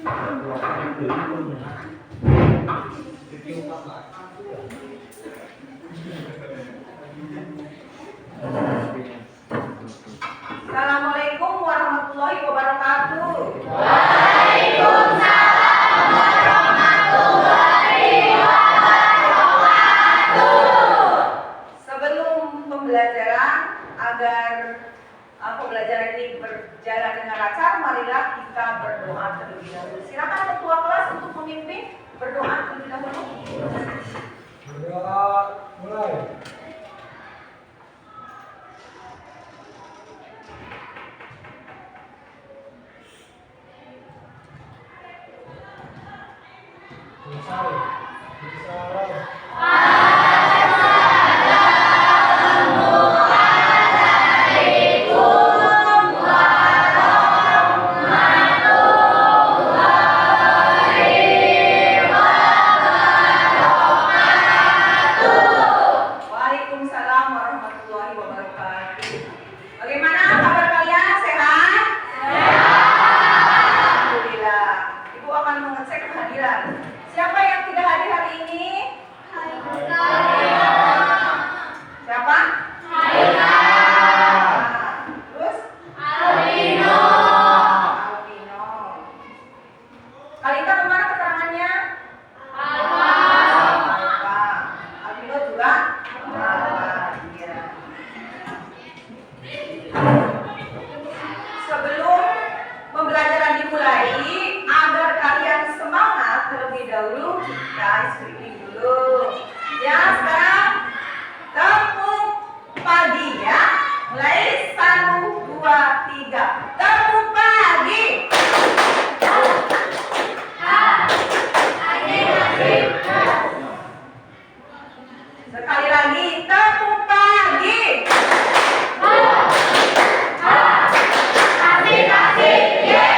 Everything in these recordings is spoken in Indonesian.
Assalamualaikum warahmatullahi wabarakatuh. Waalaikumsalam warahmatullahi wabarakatuh. Sebelum pembelajaran, agar pembelajaran ini berjalan dengan lancar, marilah kita berdoa terlebih dahulu. Silakan ketua kelas untuk memimpin berdoa terlebih dahulu. Berdoa mulai. Waalaikumsalam warahmatullahi wabarakatuh. Bagaimana kabar kalian? Sehat? Alhamdulillah. Ibu akan mengecek kehadiran. Siapa yang tidak hadir hari ini? Siapa? Terus? Alvino. Kalita kemana keterangannya? Alva. Alvino juga? Iya. Sebelum pembelajaran dimulai, agar kalian semangat terlebih dahulu, kita screening dulu. Ya, sekarang tepuk pagi ya. Mulai 1, 2, 3. Tepuk pagi. Sekali lagi, tepuk pagi. Ya.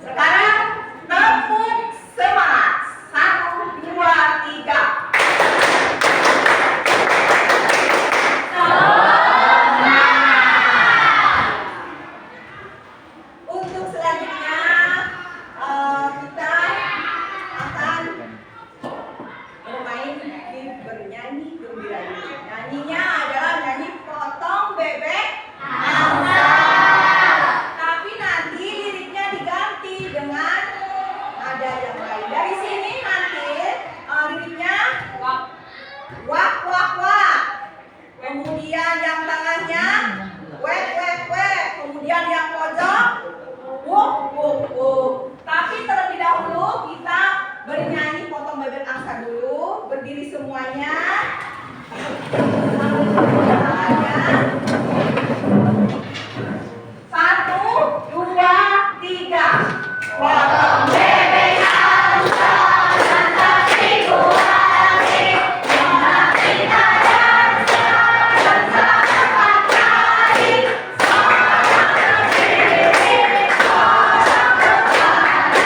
Sekarang tepuk semangat. 1, 2, 3. Untuk selanjutnya kita akan bermain di bernyanyi gembira. Nyanyinya adalah nyanyi potong bebek angsa. Tapi nanti liriknya diganti dengan nada yang lain. Dari sini nanti liriknya wak wak wak wak. Kemudian yang tengahnya wek wek wek. Kemudian yang pojok wuk wuk wuk. Tapi terlebih dahulu kita bernyanyi potong bebek angsa dulu. Berdiri semuanya. Satu, dua, tiga. Potong bebek angsa dan sapiku lagi. Mana kita dansa empat kali. Seorang ke kiri, seorang ke kanan.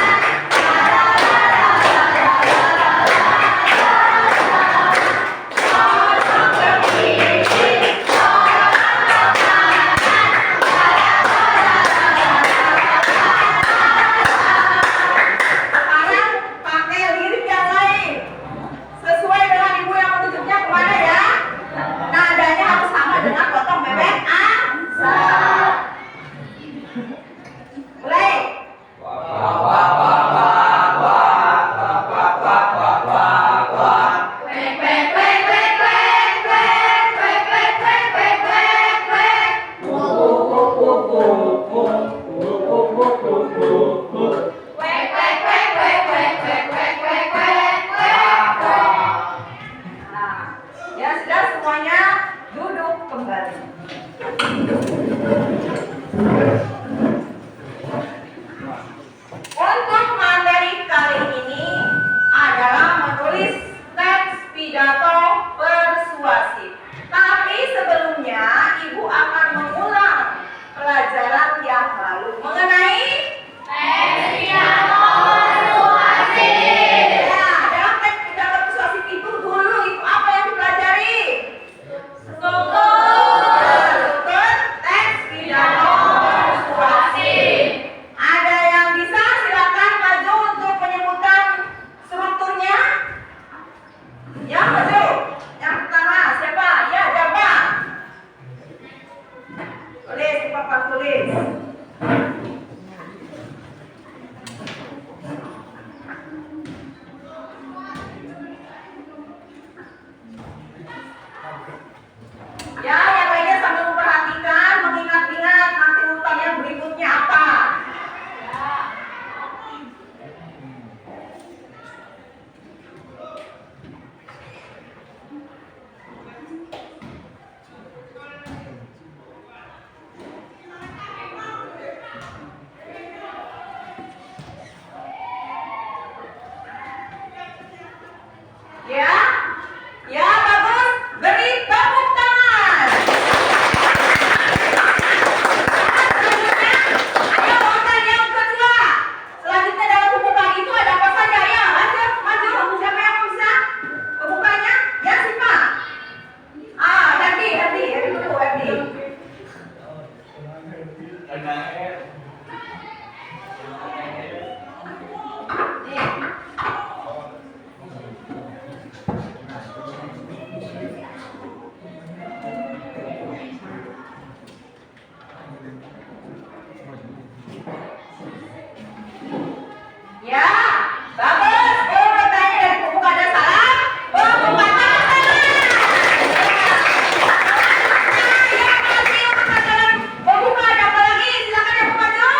Seorang ke kiri, seorang ke kanan. Sekarang pakai lirik yang lain sesuai dengan ibu yang menunjuknya kemana ya. Nadanya harus sama dengan potong bebek angsa. Mulai. Wek wek wek wek wek wek wek wek wek wek wek wek. Wek wek wek wek wek wek wek wek wek wek. Nah, ya sudah semuanya duduk kembali. Untuk materi kali ini adalah menulis teks pidato persuasif. Tapi sebelumnya ibu akan mengulang pelajaran yang lalu mengenai teks pidato persuasif. Ya, dalam teks pidato persuasif itu dulu itu apa yang dipelajari? Struktur teks pidato persuasif. Ya, bagus. Kalau bertanya dari buku ada salah, membuka tangan. Ya, kasih yang pelajaran. Membuka ada apa lagi? Silakan yang maju.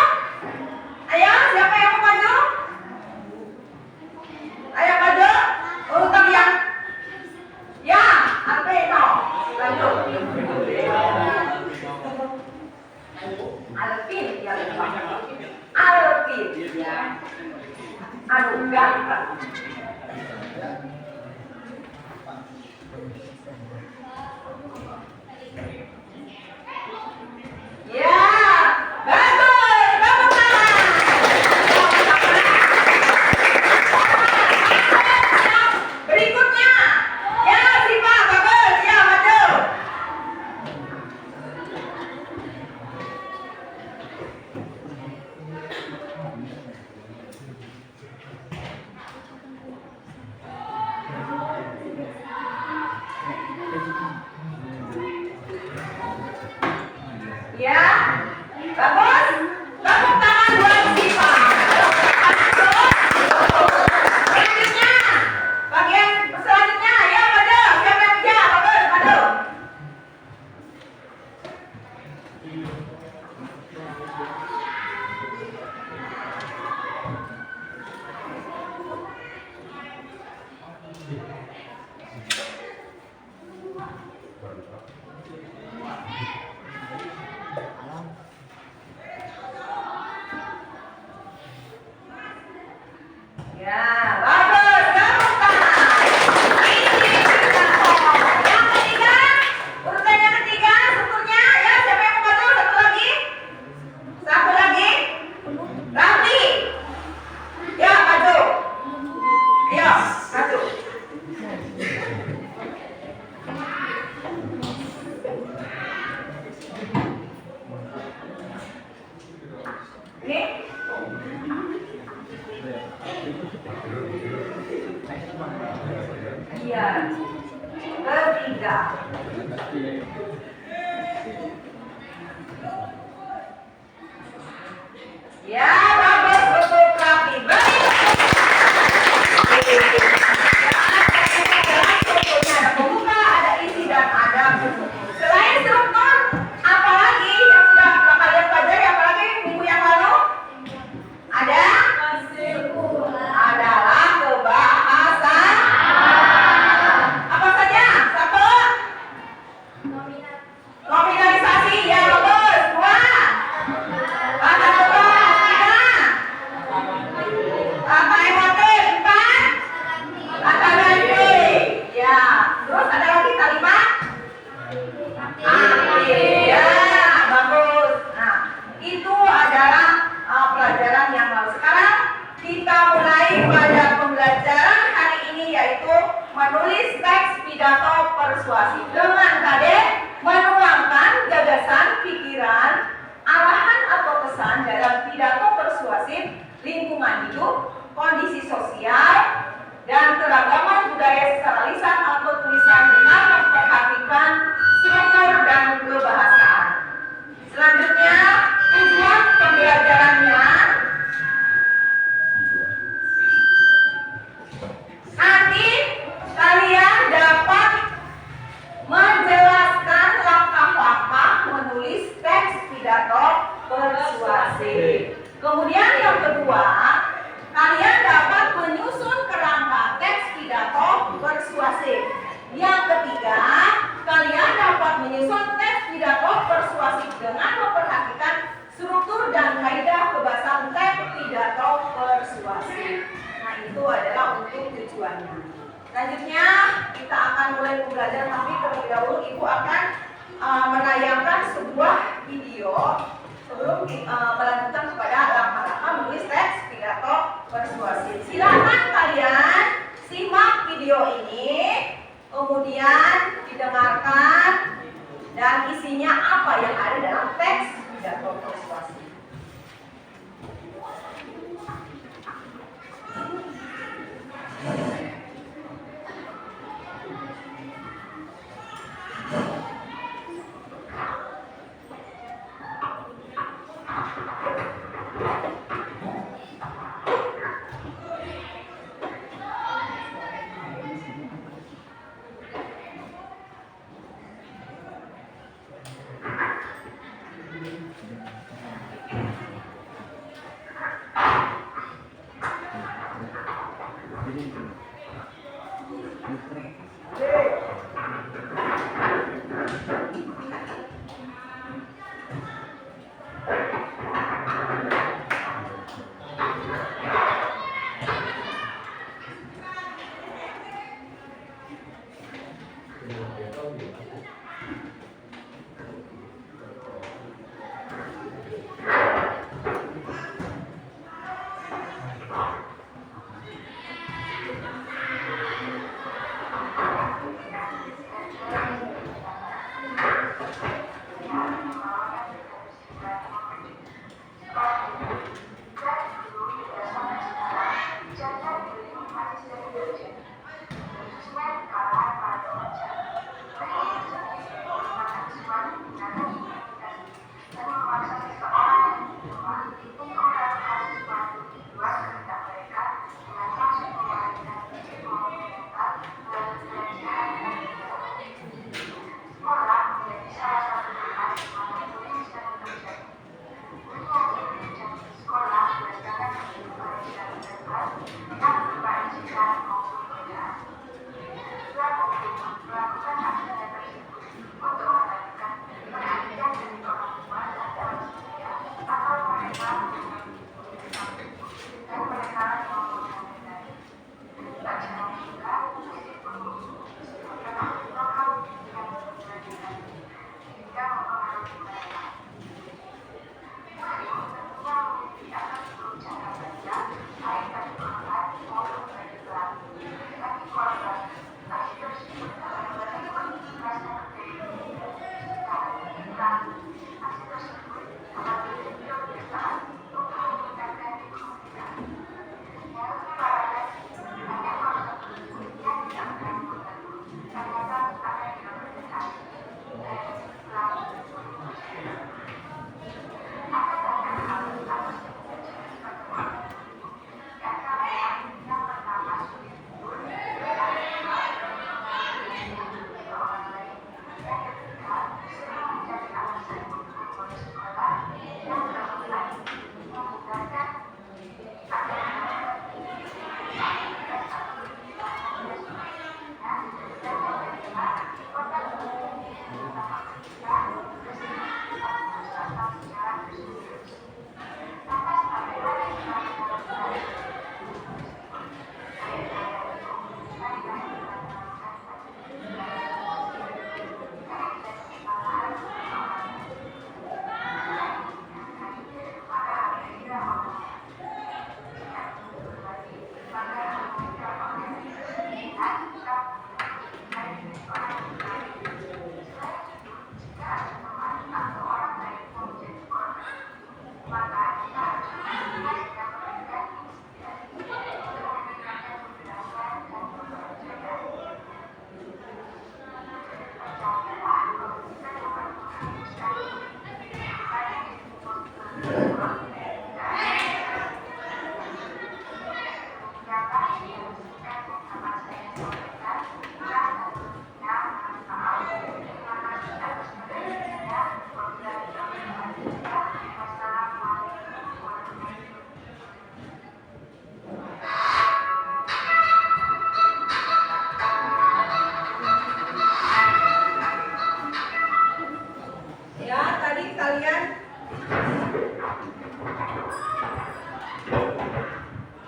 Ayo, siapa yang mau maju? Ayo maju. Urutan yang. Ya, Alvino. Lanjut. Alvin, ya. Alvin. Ya. Aduh, ganteng. Ya, bagus, tepuk tangan. Berikutnya, ya Siva, bagus, ya maju. Ya, bagus. Tepuk tangan buat Siva. Selanjutnya, bagian selanjutnya, ya maju. Siapa yang ya, bagus, maju. Ya, bagus. Tepuk tangan. Ini Pintato. Yang ketiga, urutan yang ketiga, strukturnya. Ya, siapa yang mau maju? Satu lagi. Satu lagi. Rafli. Ya, maju. Ayo, maju. Ini. Iya. Ketiga. Ya, bagus untuk Rafli. Baik. Ada pembuka, ada isi dan ada penutup. Selain struktur, apalagi yang sudah kalian pelajari, apalagi minggu yang lalu? Ada? Adalah kebahasaan. Apa saja? Satu? Nominalisasi, ya bagus. Dua? Kata tebak. Tiga? Kata emotif. Empat? Kata ganti. Ya. Terus ada lagi kalimat? Aktif. Ya, bagus. Nah, itu adalah pelajaran yang lalu. Sekarang kita mulai pada pembelajaran hari ini, yaitu menulis teks pidato persuasif dengan KD menuangkan gagasan, pikiran, arahan atau pesan dalam pidato persuasif, lingkungan hidup, kondisi sosial, dan keragaman budaya secara lisan atau tulisan dengan memperhatikan struktur dan kebahasaan. Selanjutnya, tujuan pembelajarannya nanti kalian dapat menjelaskan langkah-langkah menulis teks pidato persuasif. Kemudian yang kedua, kalian dapat menyusun kerangka teks pidato persuasif. Yang ketiga, kalian dapat menyusun teks pidato persuasif dengan memperhatikan struktur dan kaidah kebahasaan teks pidato persuasif. Nah, itu adalah untuk tujuannya. Selanjutnya, kita akan mulai pembelajaran, tapi terlebih dahulu Ibu akan menayangkan sebuah video sebelum melanjutkan kepada langkah-langkah menulis teks pidato persuasif. Silakan kalian simak video ini, kemudian didengarkan dan isinya apa yang ada dalam teks pidato persuasif.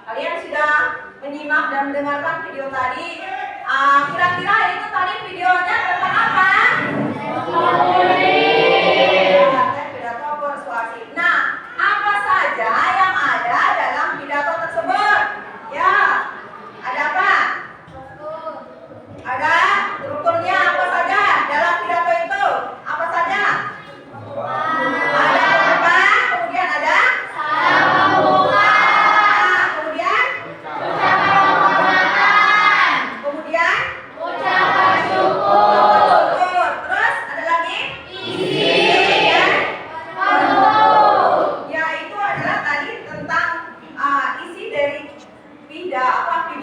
Kalian sudah menyimak dan mendengarkan video tadi. Kira-kira itu tadi videonya tentang apa? Pidato persuasi. Nah, apa saja yang ada dalam pidato tersebut? Ya, ada apa? Ada strukturnya apa saja dalam pidato itu? Apa saja? Ada pembuka, kemudian ada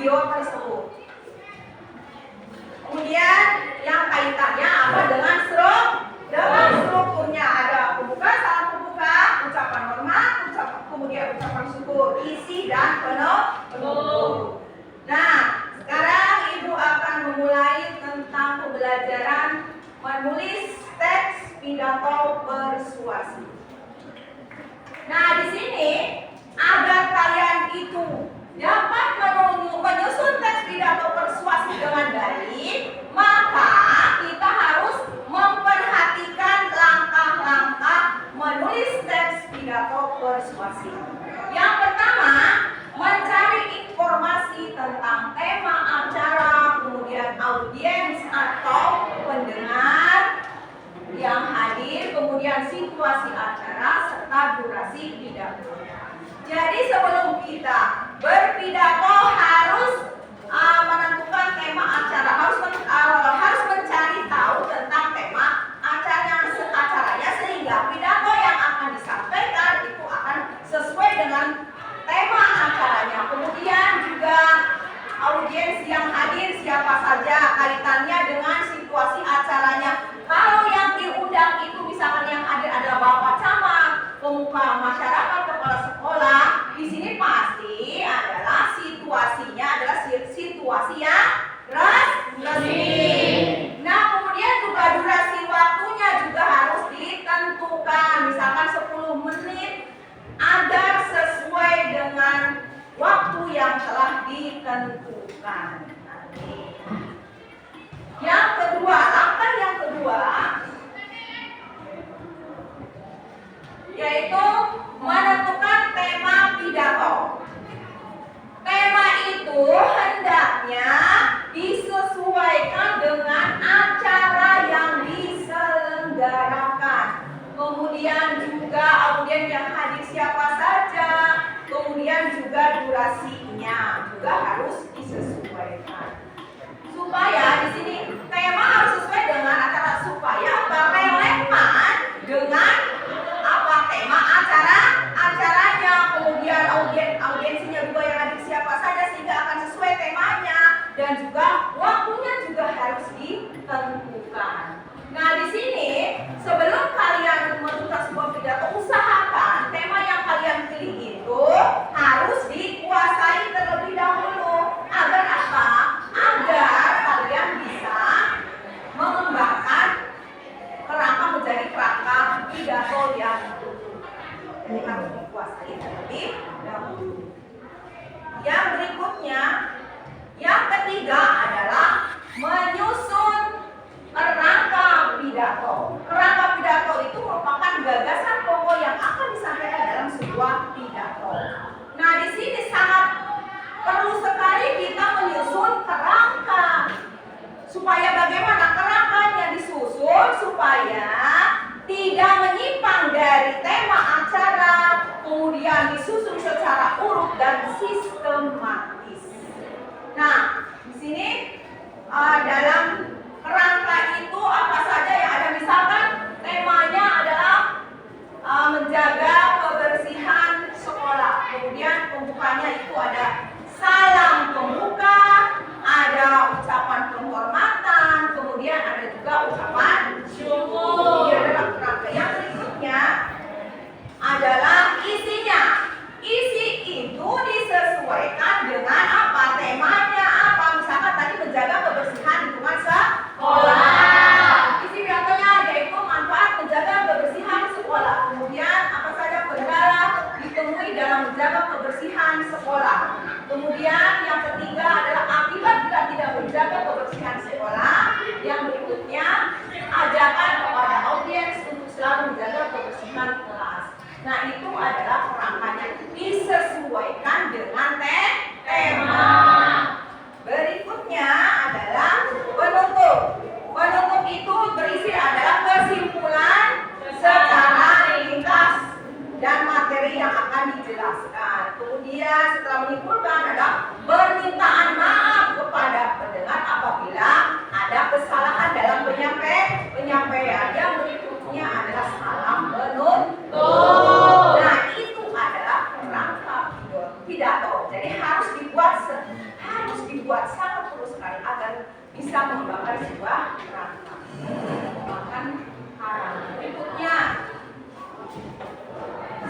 video tersebut. Kemudian yang kaitannya apa dengan strukturnya, ada pembuka, salam pembuka, ucapan hormat, kemudian ucapan syukur, isi dan penutup. Nah, sekarang Ibu akan memulai tentang pembelajaran menulis teks pidato persuasi. Nah, di sini agar kalian itu dapat menyusun teks pidato persuasi dengan baik, maka kita harus memperhatikan langkah-langkah menulis teks pidato persuasi. Yang pertama, mencari informasi tentang tema acara, kemudian audiens atau pendengar yang hadir, kemudian situasi acara serta durasi pidato. Jadi sebelum kita berpidato harus menentukan tema acara, harus mencari tahu tentang tema acaranya sehingga pidato yang akan disampaikan itu akan sesuai dengan tema acaranya. Kemudian juga audiens yang hadir siapa saja, kaitannya dengan situasi acaranya. Kalau yang diundang itu misalkan yang hadir adalah Bapak Camat, pemuka masyarakat, kepala sekolah, di sini pasti adalah situasinya adalah situasi yang resmi. Nah, kemudian juga durasi waktunya juga harus ditentukan, misalkan 10 menit agar sesuai dengan waktu yang telah ditentukan. Langkah yang kedua, yaitu menentukan tema pidato. Tema itu hendaknya disesuaikan dengan acara yang diselenggarakan. Kemudian juga audien yang hadir siapa saja, kemudian juga durasinya juga harus disesuaikan. Supaya di sini tema harus sesuai dengan acara, supaya relevan dengan apa tema acaranya, kemudian audiensinya juga yang hadir siapa saja sehingga akan sesuai temanya, dan juga waktunya juga harus ditentukan. Nah, di sini sebelum kalian menentukan sebuah pidato, usahakan tema yang kalian pilih itu harus dikuasai terlebih dahulu. Agar apa? Agar kalian bisa mengembangkan kerangka menjadi kerangka pidato yang utuh. Jadi harus dikuasai terlebih dahulu. Yang berikutnya, yang ketiga adalah menyusun kerangka pidato. Kerangka pidato itu merupakan gagasan pokok yang akan disampaikan dalam sebuah pidato. Nah, di sini sangat perlu sekali kita menyusun kerangka. Supaya bagaimana kerangkanya disusun supaya tidak menyimpang dari tema acara, kemudian disusun secara urut dan sistematis. Nah, di sini dalam kerangka itu apa saja yang ada, misalkan temanya adalah menjaga kebersihan sekolah. Kemudian pembukanya itu ada salam pembuka, ada ucapan penghormatan, kemudian ada juga ucapan syukur. Dalam kerangka yang berikutnya adalah isinya. Isi itu disesuaikan dengan apa temanya, apa misalkan tadi menjaga kebersihan lingkungan sekolah. Isi pidatonya yaitu manfaat menjaga kebersihan sekolah. Kemudian apa saja kendala ditemui dalam menjaga kebersihan sekolah. Kemudian yang ketiga adalah akibat jika tidak menjaga kebersihan sekolah. Yang berikutnya ajakan kepada audiens untuk selalu menjaga kebersihan kelas. Nah, itu adalah kerangkanya disesuaikan dengan tema. Berikutnya adalah penutup. Penutup itu berisi adalah kesimpulan secara ringkas dan materi yang akan dijelaskan. Kemudian setelah menyimpulkan ada permintaan maaf kepada pendengar apabila ada kesalahan dalam penyampaian. Yang berikutnya adalah salam penutup. Nah, itu adalah kerangka pidato. Jadi harus dibuat sangat perlu sekali agar bisa mengembangkan sebuah kerangka. Mengembangkan kerangka. Berikutnya,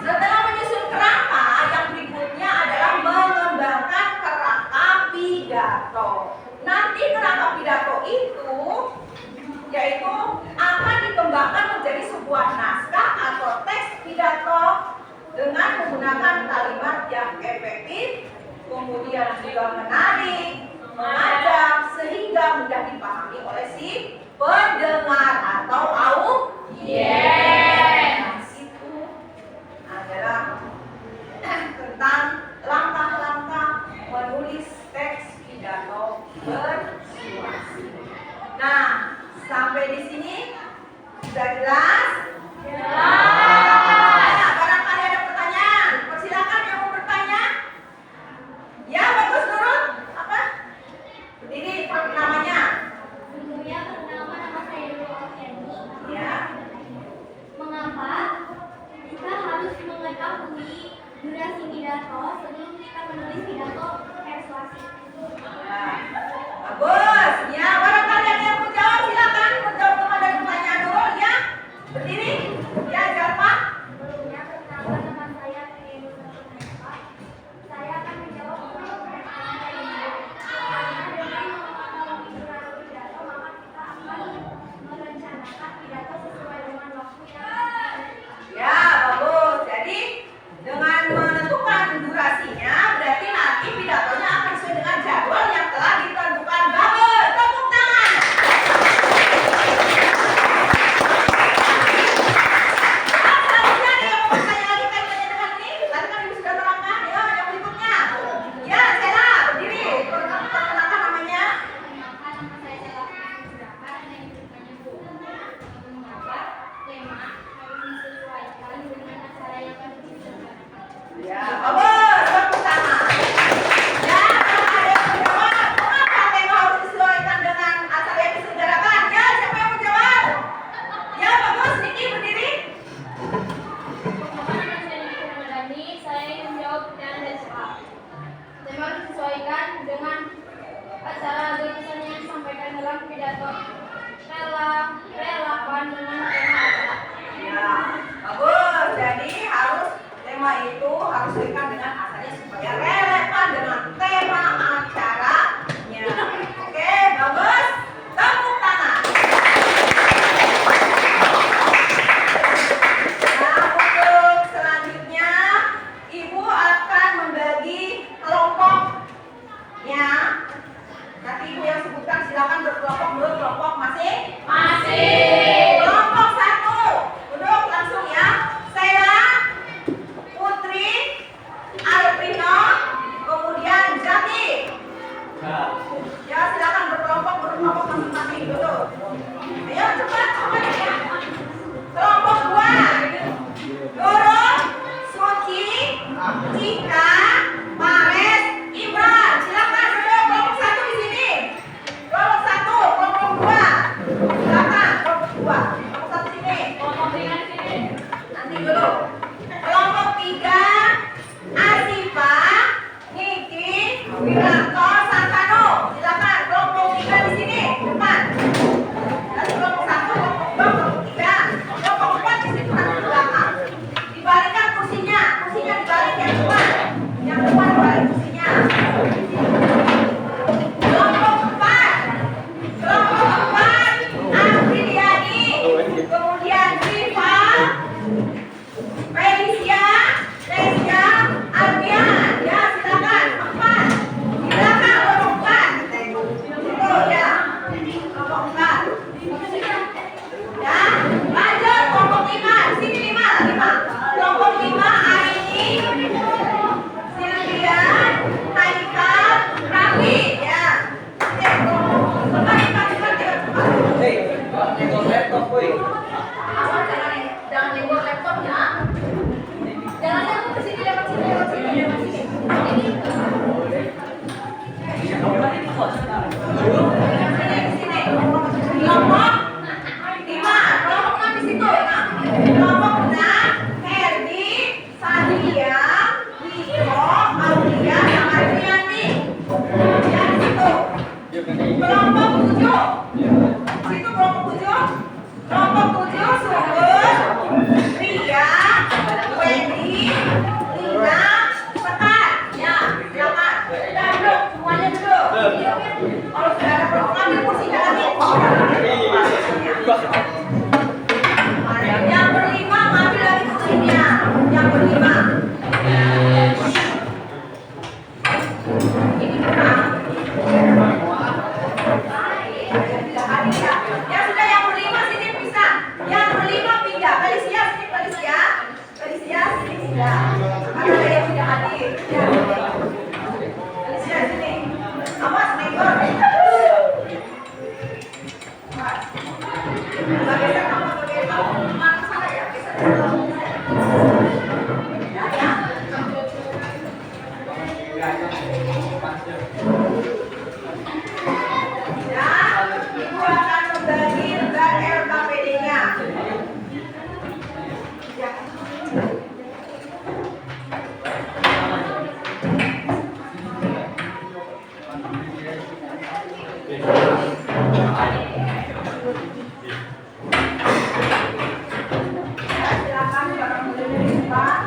setelah menyusun kerangka, yang berikutnya adalah mengembangkan kerangka pidato. Nanti kerangka pidato itu yaitu akan dikembangkan menjadi sebuah naskah atau teks pidato dengan menggunakan kalimat yang efektif, kemudian juga menarik, mengajak, sehingga mudah dipahami oleh si pendengar atau audiens. Itu adalah tentang langkah-langkah menulis teks pidato persuasi. Nah, sampai di sini sudah jelas? Jelas. Barangkali ada pertanyaan, persilakan yang mau bertanya. Ya, bagus Nurul. Apa? Alicia. Ada yang tidak hadir. Ya. Alicia sini. Awas menggor. Geser kamu mana sana ya? Geser. Ibu akan membagi lembar LKPD-nya. Silakan jangan mulai Pak.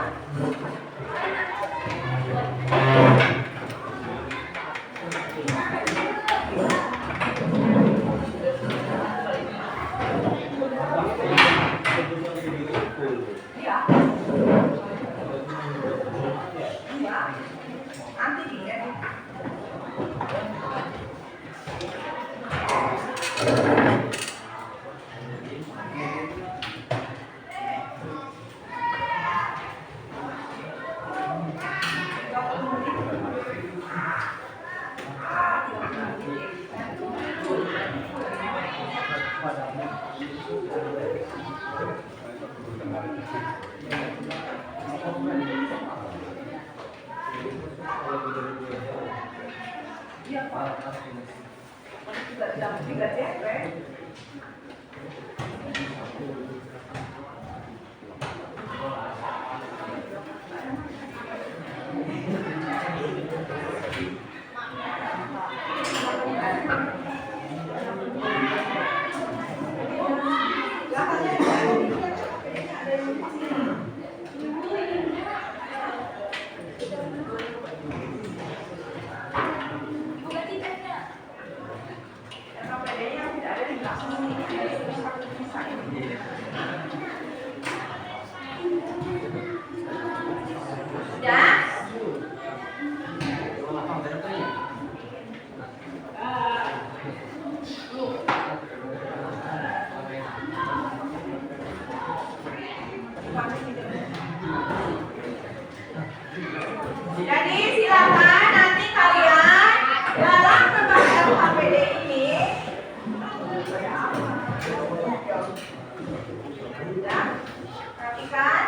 Iya. Iya. Nanti dia. Iya Pak. Tidak capek. Jadi silakan nanti kalian dalam lembar LKPD ini perhatikan.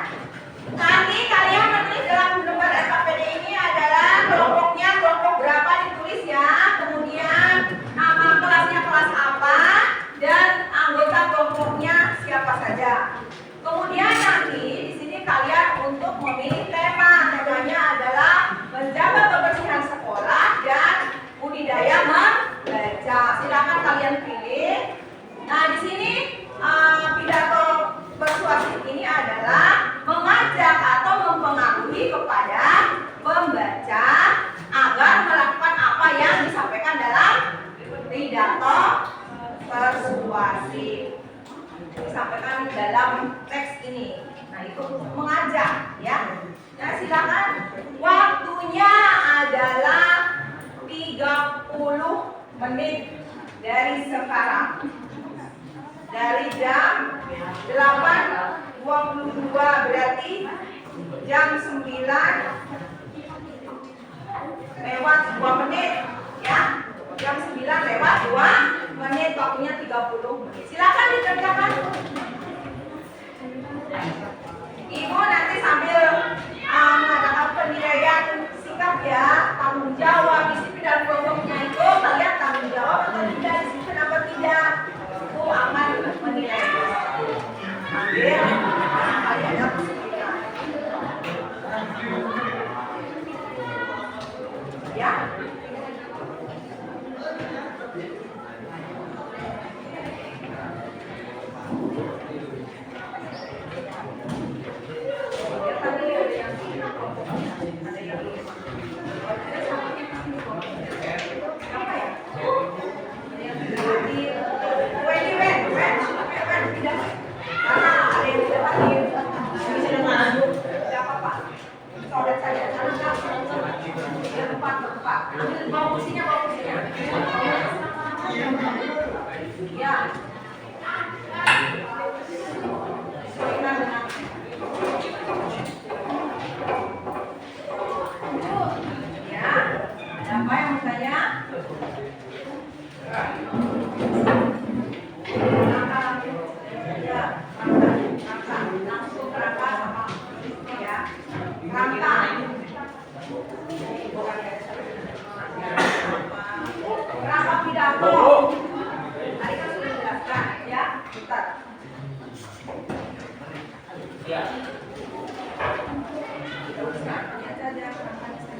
Nanti kalian menulis dalam lembar LKPD ini adalah kelompoknya kelompok berapa ditulis ya. Kemudian nama kelasnya kelas apa dan anggota kelompoknya siapa saja. Kemudian nanti di sini kalian untuk memilih tema. Temanya adalah menjaga kebersihan sekolah dan budidaya membaca. Silakan kalian pilih. Nah, di sini pidato persuasif ini adalah mengajak atau mempengaruhi kepada pembaca agar melakukan apa yang disampaikan dalam pidato persuasif. Disampaikan dalam teks ini. Nah, itu mengajak ya. Nah, silakan. Waktunya adalah 30 menit dari sekarang. Dari jam 8.22 berarti jam 9 lewat 2 menit ya. Jam 9 lewat 2 menit, waktunya 30 menit. Silakan dikerjakan. Ibu nanti sambil mengadakan penilaian sikap ya, tanggung jawab. Disiplin dalam kelompoknya itu kalian tanggung jawab atau tidak, disiplin apa tidak, itu akan menilai. Ambil kalian ada kesulitan. Ya. Ya. Kemudian nanti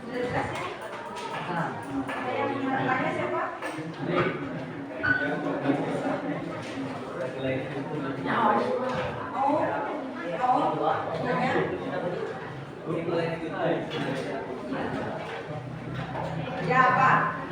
tulis Ya, Pak.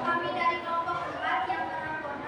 Kami dari kelompok 4 yang menelpon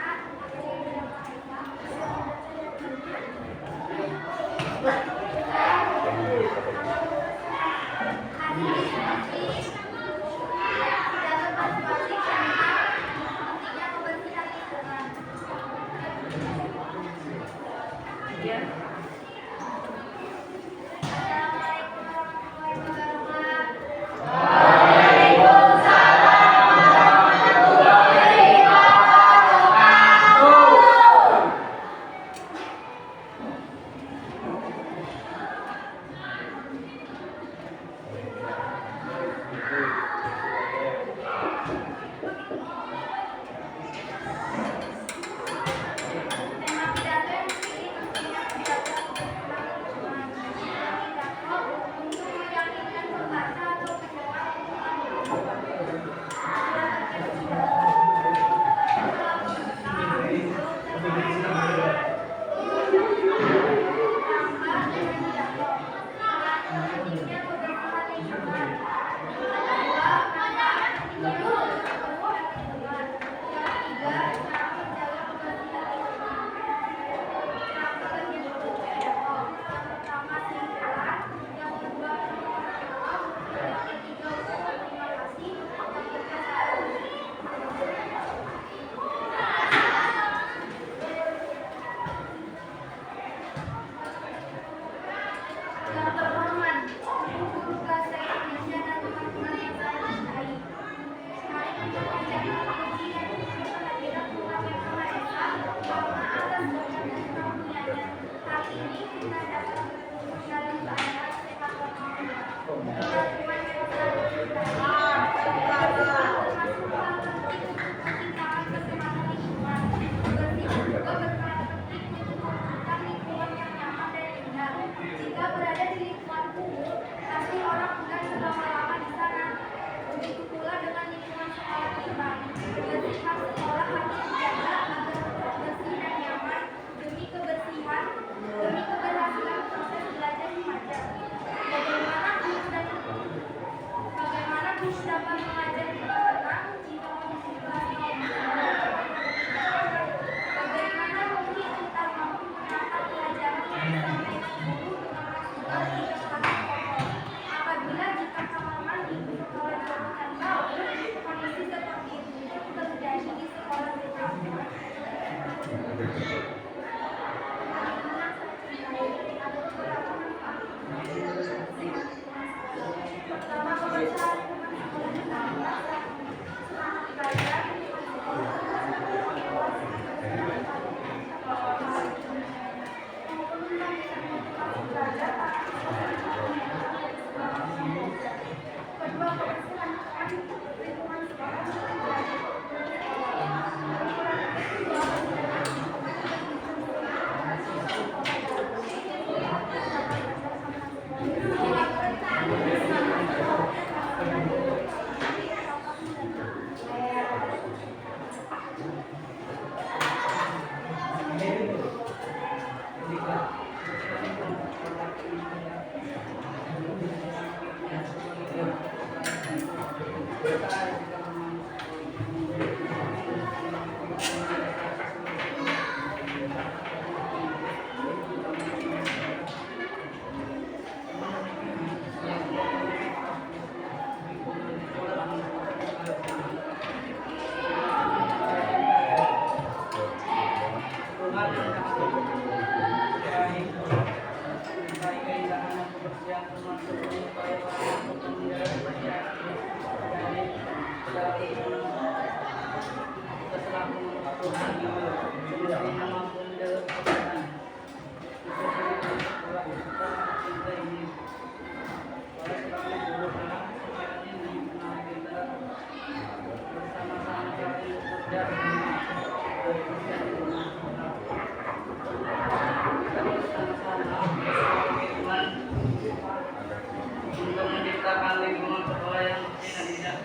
Untuk menciptakan lingkungan sekolah yang bersih dan indah.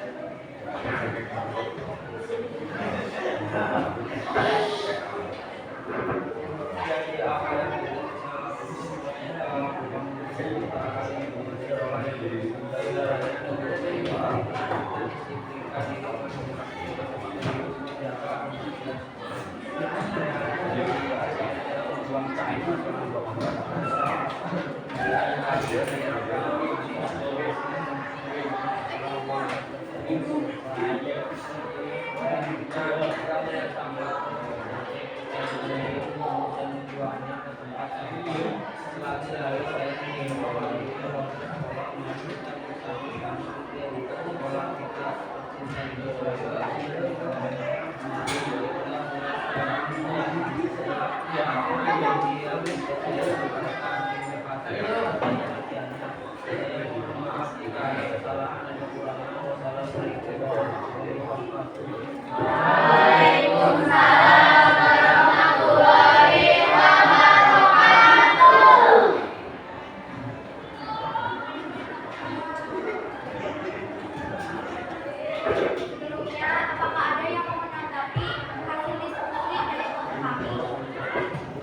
Sebelumnya, apakah ada yang mau menanggapi hasil diskusi dari kelompok kami?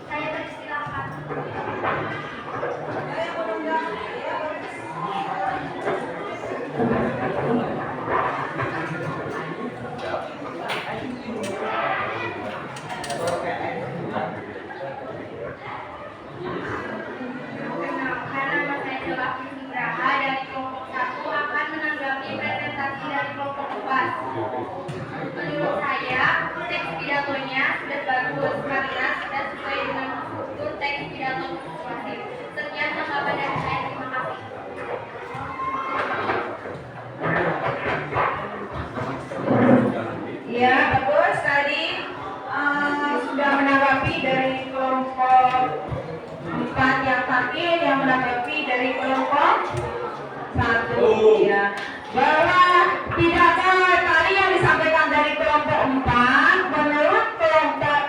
Saya persilahkan. Ada yang menanggapi? Perkenalkan, nama saya Delaphi Nugraha dari kelompok 1 akan menanggapi presentasi dari kelompok 4. Menurut saya, teks pidatonya sudah bagus karena sudah sesuai dengan struktur teks pidato persuasif. Sekian tanggapan dari saya, terima kasih. Ya, bagus. Tadi sudah menanggapi dari kelompok 4 yang tampil, yang menanggapi dari kelompok 1. Ya, bahwa pidato tadi yang disampaikan dari kelompok 4 menurut kelompok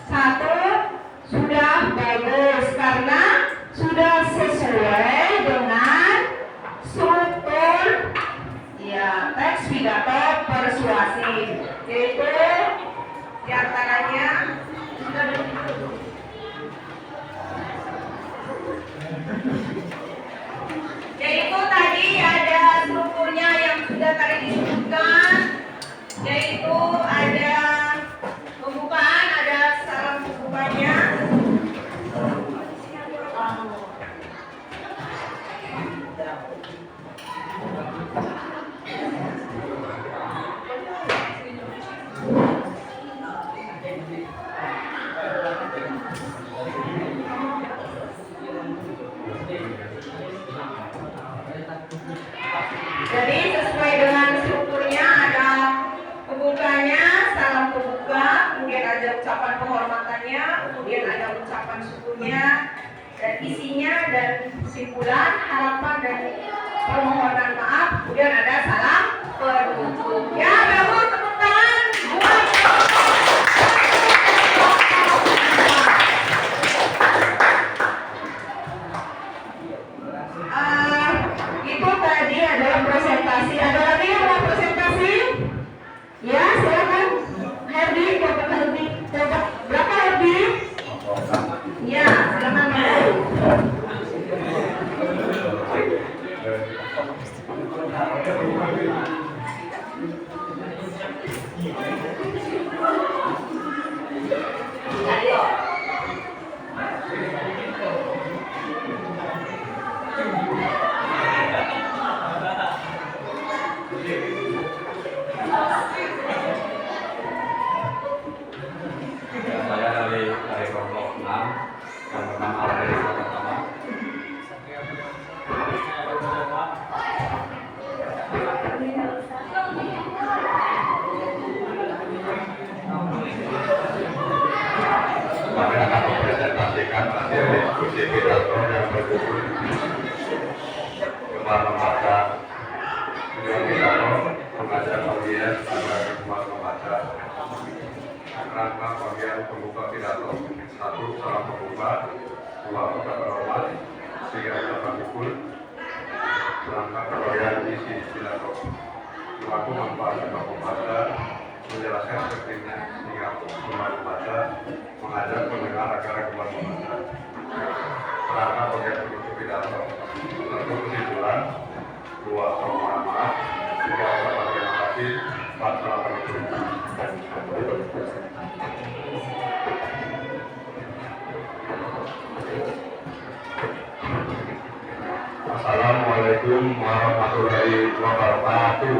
1 sudah bagus karena sudah sesuai dengan struktur ya teks pidato persuasif, yaitu diantaranya yaitu tadi ada strukturnya yang sudah tadi disebutkan, yaitu ada pembukaan, ada salam pembukanya. Jadi sesuai dengan strukturnya ada pembukanya, salam pembuka, kemudian ada ucapan penghormatannya, kemudian ada ucapan syukurnya, dan isinya dan kesimpulan, harapan dan permohonan maaf, kemudian ada salam penutup. Ya, bagus, tepuk tangan buat itu tadi adalah presentasi. Ada lagi yang mau presentasi? Ya, silakan. Herdi, Bapak Herdi. Berapa Herdi? Ya, silakan. menyaksikan hasil diskusi pidato yang berjudul Gemar Membaca. Tujuan pidato mengajak audiens agar gemar membaca. Rangka bagian pembuka pidato: 1. Salam pembuka, 2. Ucapan hormat, 3. Ucapan pukul. Rangka bagian isi pidato: pelaku manfaat gemar membaca, menjelaskan pentingnya sikap gemar membaca, mengajak pendengar agar gemar membaca. Rangka bagian penutup pidato: 1. Kesimpulan, 2. Permohonan maaf, 3. Ucapan terima kasih, 4. Salam penutup. Assalamualaikum warahmatullahi wabarakatuh.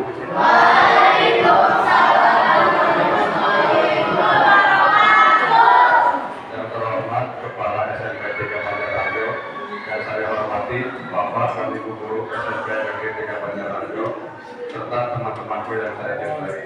Yang terhormat Kepala SMP 3 Banjarnegara, yang saya hormati Bapak dan Ibu Guru SMP Negeri 3 Banjarnegara, serta teman-temanku yang saya cintai.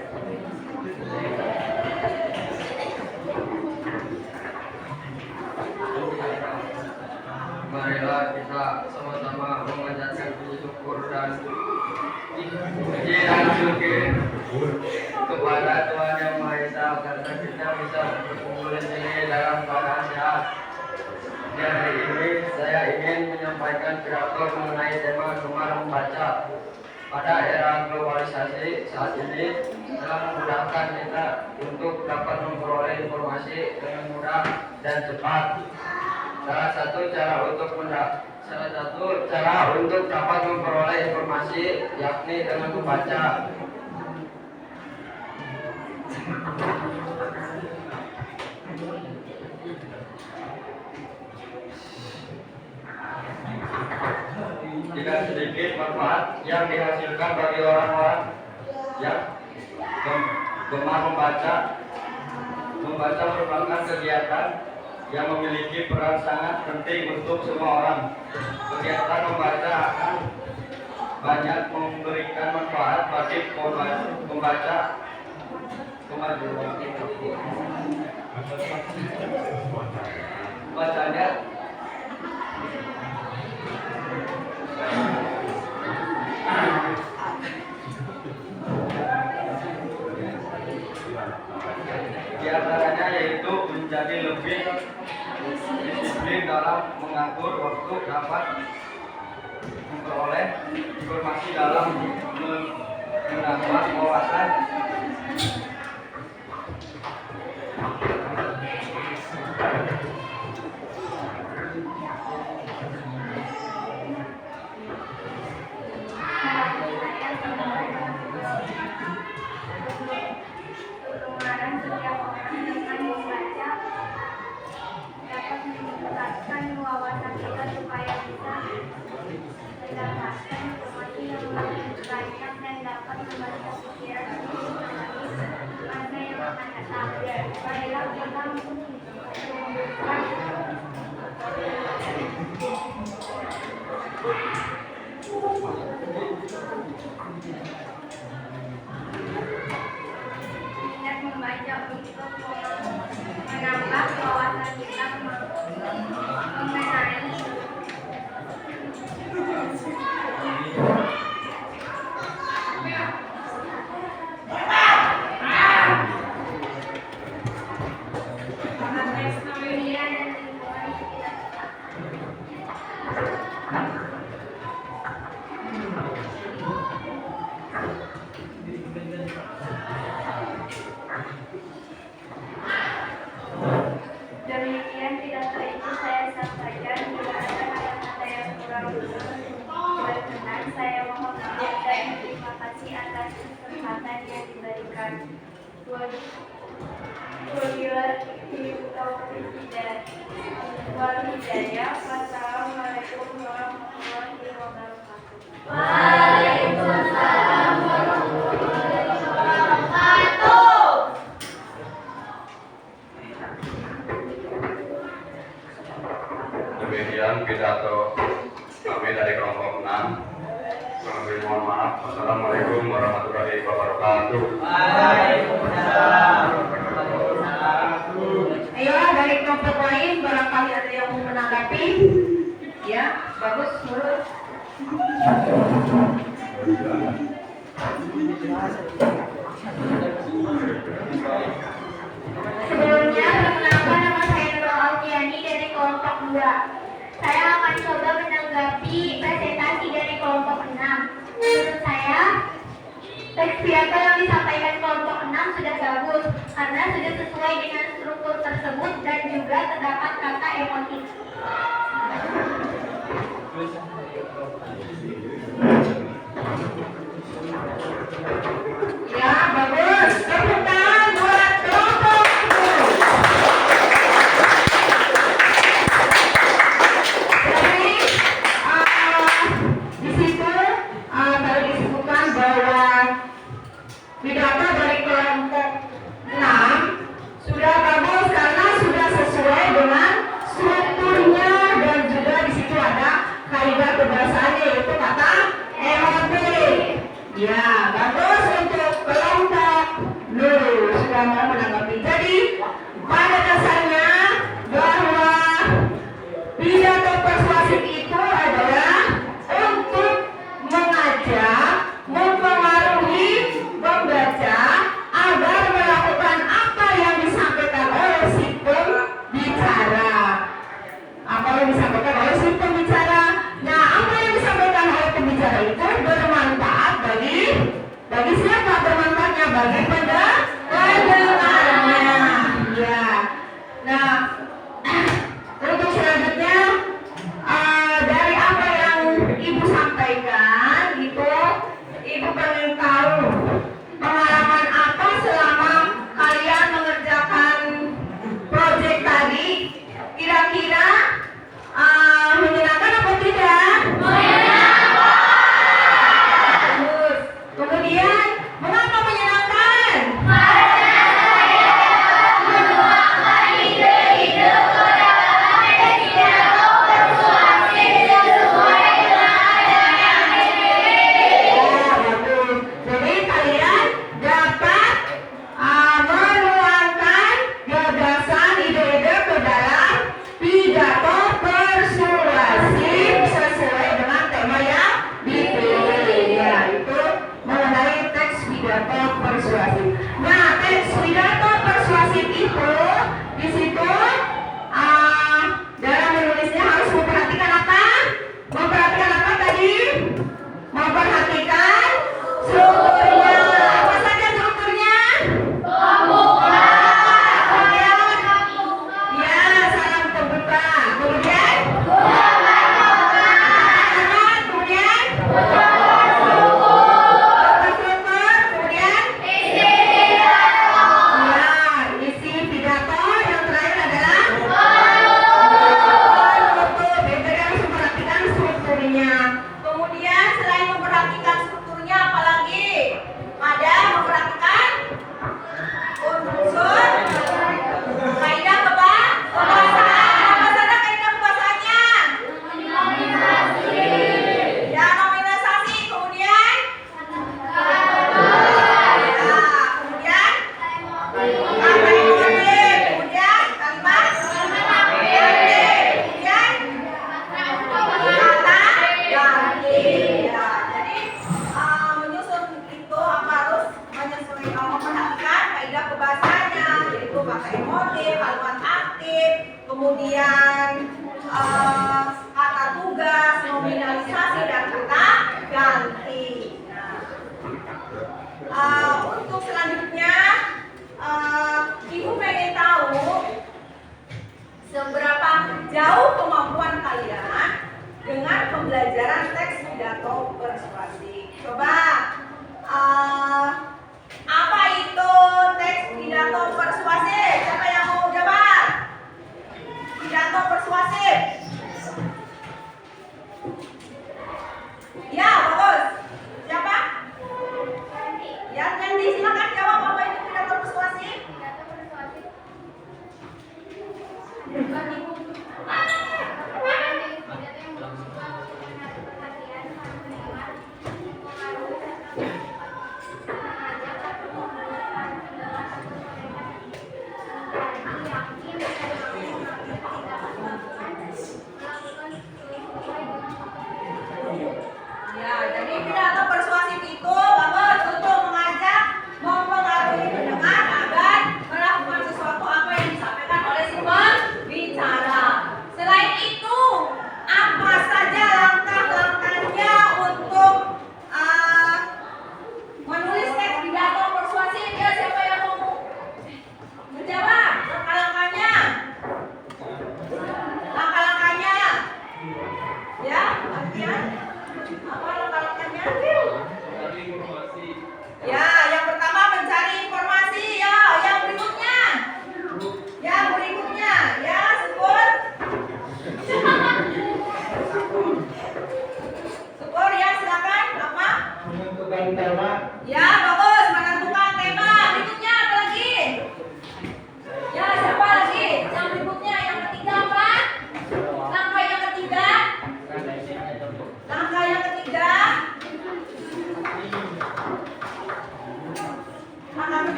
Marilah kita sama-sama memanjatkan puji syukur dan puji dan syukur kepada Tuhan Yang Maha Esa karena kita bisa berkumpul di sini dalam keadaan sehat. Di hari ini saya ingin menyampaikan pidato mengenai tema gemar membaca. Pada era globalisasi saat ini telah memudahkan kita untuk dapat memperoleh informasi dengan mudah dan cepat. Salah satu cara untuk dapat memperoleh informasi yakni dengan membaca. Tidak sedikit manfaat yang dihasilkan bagi orang-orang yang gemar membaca. Membaca merupakan kegiatan yang memiliki peran sangat penting untuk semua orang. Kegiatan membaca akan banyak memberikan manfaat bagi pembaca. Bacanya di antaranya yaitu menjadi lebih disiplin dalam mengatur waktu, dapat memperoleh informasi dalam menambah wawasan, wawasan kita supaya bisa mendapatkan informasi yang lebih banyak dan dapat membaca pikiran mana yang akan datang. Baiklah kita membutuhkan minat membaca untuk menambah wawasan kita mengenai dunia dan lingkungan sekitar kita. Demikian pidato itu saya sampaikan. Jika ada kata-kata yang kurang berkenan, saya mohon maaf dan terima kasih atas kesempatan yang diberikan. Wassalamualaikum warahmatullahi wabarakatuh. Waalaikumsalam warahmatullahi wabarakatuh. Demikian pidato kami dari kelompok 6. Kami mohon maaf. Wassalamualaikum warahmatullahi wabarakatuh. Waalaikumsalam. Ayo dari kelompok lain barangkali ada yang mau menanggapi? Ya, bagus, nurut. Sebelumnya, perkenalkan nama saya Nurul Alfiani dari kelompok 2. Saya akan coba menanggapi presentasi dari kelompok 6. Menurut saya, teks pidato yang disampaikan kelompok 6 sudah bagus karena sudah sesuai dengan struktur tersebut dan juga terdapat kata emotif. Ya, bagus. Tepuk tangan buat kelompok 10. Jadi, di situ baru disebutkan bahwa pidato dari kelompok 6 sudah bagus karena sudah sesuai dengan strukturnya dan juga di situ ada kaidah kebahasaannya yaitu kata emotif. Ya, bagus untuk kelompok dulu sudah mau menanggapi. Jadi pada dasarnya bahwa pidato persuasif itu adalah untuk mengajak, mempengaruhi pembaca agar melakukan apa yang disampaikan oleh si pembicara. Apa yang disampaikan oleh si pembicara. Nah, apa yang disampaikan oleh pembicara itu bermanfaat bagi siapa bermanfaatnya? Bagi pendengarnya. Ya. Nah, untuk selanjutnya dari apa yang Ibu sampaikan itu Ibu pengen tahu pengalaman apa selama kalian mengerjakan proyek tadi, kira-kira menyenangkan atau tidak? Bagus. Kemudian mengapa menyenangkan? Jadi kalian dapat menuangkan gagasan ide-ide ke dalam pidato persuasif sesuai dengan tema yang dipilih, yaitu mengenai teks pidato persuasif. Nah, teks pidato persuasif itu di situ dalam menulisnya harus memperhatikan apa? Memperhatikan apa tadi? Memperhatikan strukturnya. Apa saja strukturnya? Ya, salam terbuka. Kemudian? Kemudian? Terstruktur. Kemudian? Ya, isi pidato yang terakhir adalah? Jadi harus memperhatikan strukturnya. Kemudian selain memperhatikan strukturnya, apalagi ada memperhatikan unsur kaidah kebahasaan. Apa saja kaidah kebahasaannya? Ya, nominalisasi. Kemudian? Ya, kemudian? Kata emotif. Kemudian? Kalimat? Kemudian? Kata ganti. Ya, jadi menyusun itu harus memperhatikan kaidah kebahasaannya, yaitu kata emotif, kalimat aktif, kemudian kata tugas, nominalisasi dan kata ganti. Nah, untuk selanjutnya Ibu pengen tahu seberapa jauh kemampuan kalian dengan pembelajaran teks pidato persuasif. Coba apa itu teks pidato persuasif? Siapa yang mau jawab? Pidato persuasif. Ya, bagus. Siapa? Ya, Nanti silakan jawab apa itu pidato persuasif.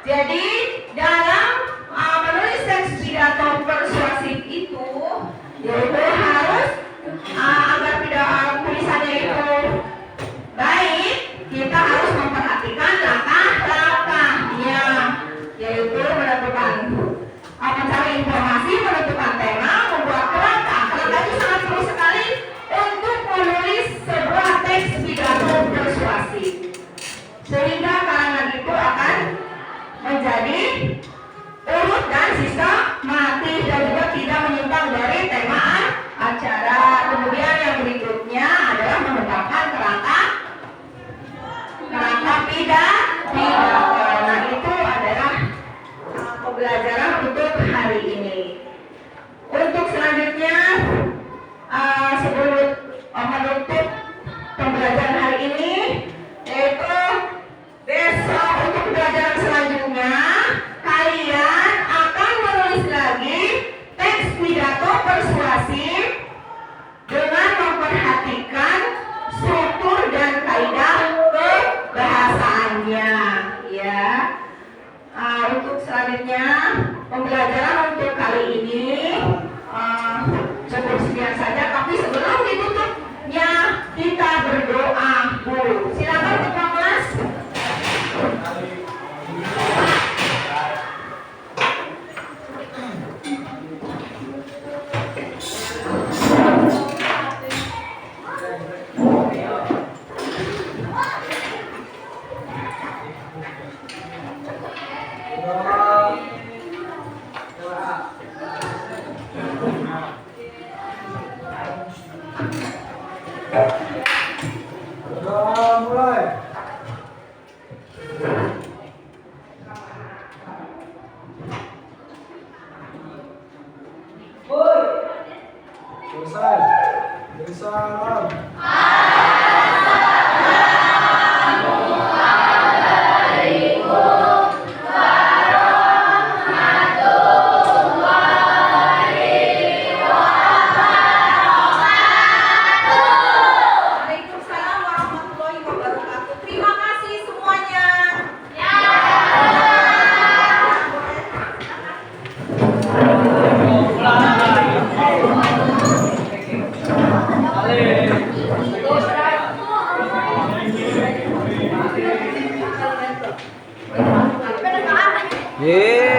Jadi dalam menulis teks pidato persuasif itu yaitu harus agar tulisannya itu baik, kita harus memperhatikan langkah-langkahnya, yaitu menentukan mencari informasi, menentukan tema, membuat kerangka. Kerangka itu sangat perlu sekali untuk menulis sebuah teks pidato persuasif, sehingga karangan itu akan menjadi urut dan sistematis dan juga tidak menyimpang dari tema acara. Kemudian yang berikutnya adalah mengembangkan kerangka pidato. Nah, itu adalah pembelajaran untuk hari ini. Untuk selanjutnya, sebelum menutup pembelajaran hari ini, yaitu besok untuk pembelajaran selanjutnya, kalian akan menulis lagi teks pidato persuasif dengan memperhatikan struktur dan kaidah kebahasaannya, ya. Untuk selanjutnya pembelajaran untuk kali ini cukup sekian saja. Tapi sebelum ditutupnya kita berdoa dulu. Silakan ketua kelas. Selesai. Salam. Waalaikumsalam warahmatullahi wabarakatuh. Terima kasih semuanya. Yeah.